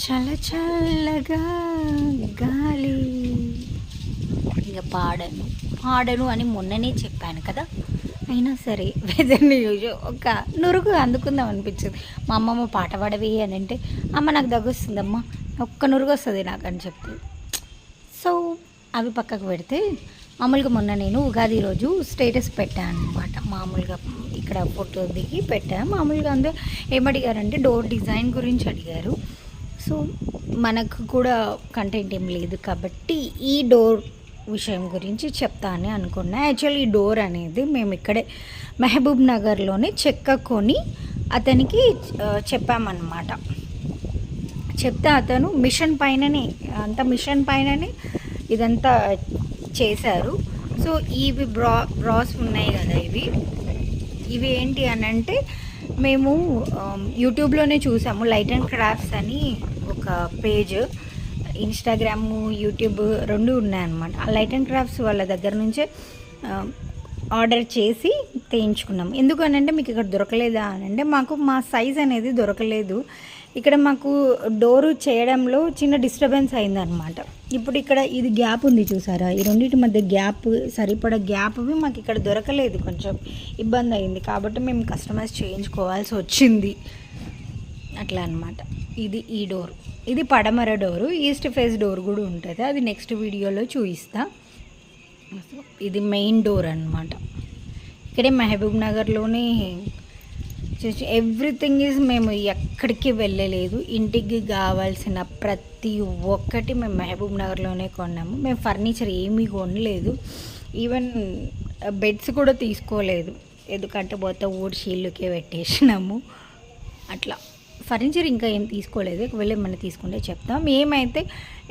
చల్ల చల్లగా గాలి. ఇక పాడను అని మొన్ననే చెప్పాను కదా. అయినా సరే వెదర్ని చూసి ఒక నురుగు అందుకుందాం అనిపించింది. మా అమ్మమ్మ పాట పాడవి అని అంటే, అమ్మ నాకు దగ్గొస్తుందమ్మా, ఒక్క నురుగు వస్తుంది నాకు అని చెప్తుంది. సో అవి పక్కకు పెడితే, మామూలుగా మొన్న నేను ఉగాది రోజు స్టేటస్ పెట్టాను అనమాట. మామూలుగా ఇక్కడ ఫోటో దిగి పెట్టాను. మామూలుగా అందరూ ఏమడిగారంటే డోర్ డిజైన్ గురించి అడిగారు. సో మనకు కూడా కంటెంట్ ఏం లేదు కాబట్టి ఈ డోర్ విషయం గురించి చెప్తానని అనుకున్నా. యాక్చువల్లీ ఈ డోర్ అనేది మేము ఇక్కడే మహబూబ్ నగర్లోనే చెక్క కొని అతనికి చెప్పామన్నమాట. చెప్తే అతను మిషన్ పైననే ఇదంతా చేశారు. సో ఇవి బ్రాస్ ఉన్నాయి కదా, ఇవి ఏంటి అని అంటే, మేము యూట్యూబ్లోనే చూసాము. లైట్ అండ్ క్రాఫ్ట్స్ అని ఒక పేజ్, ఇన్స్టాగ్రామ్ యూట్యూబ్ రెండు ఉన్నాయన్నమాట. ఆ లైట్ అండ్ క్రాఫ్ట్స్ వాళ్ళ దగ్గర నుంచే ఆర్డర్ చేసి తెయించుకున్నాం. ఎందుకనంటే మీకు ఇక్కడ దొరకలేదా అని అంటే, మాకు మా సైజ్ అనేది దొరకలేదు. ఇక్కడ మాకు డోరు చేయడంలో చిన్న డిస్టర్బెన్స్ అయిందనమాట. ఇప్పుడు ఇక్కడ ఇది గ్యాప్ ఉంది చూసారా, ఈ రెండింటి మధ్య గ్యాప్, సరిపడా గ్యాప్వి మాకు ఇక్కడ దొరకలేదు. కొంచెం ఇబ్బంది అయింది కాబట్టి మేము కస్టమైజ్ చేయించుకోవాల్సి వచ్చింది. అట్లా అనమాట. ఇది ఈ డోర్, ఇది పడమర డోరు. ఈస్ట్ ఫేస్ డోర్ కూడా ఉంటుంది, అది నెక్స్ట్ వీడియోలో చూపిస్తా. ఇది మెయిన్ డోర్ అనమాట. ఇక్కడే మహబూబ్ నగర్లోనే ఎవ్రీథింగ్ ఈజ్, మేము ఎక్కడికి వెళ్ళలేదు. ఇంటికి కావాల్సిన ప్రతి ఒక్కటి మేము మహబూబ్ నగర్లోనే కొన్నాము. మేము ఫర్నిచర్ ఏమీ కొనలేదు, ఈవెన్ బెడ్స్ కూడా తీసుకోలేదు. ఎందుకంటే పోతే ఊడ్చి ఇల్లుకే పెట్టేసినాము. అట్లా ఫర్నిచర్ ఇంకా ఏం తీసుకోలేదు. ఒకవేళ ఏమైనా తీసుకుంటే చెప్తాం. మేమైతే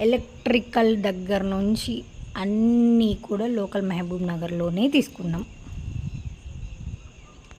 ఎలక్ట్రికల్ దగ్గర నుంచి అన్నీ కూడా లోకల్ మహబూబ్ నగర్లోనే తీసుకున్నాం.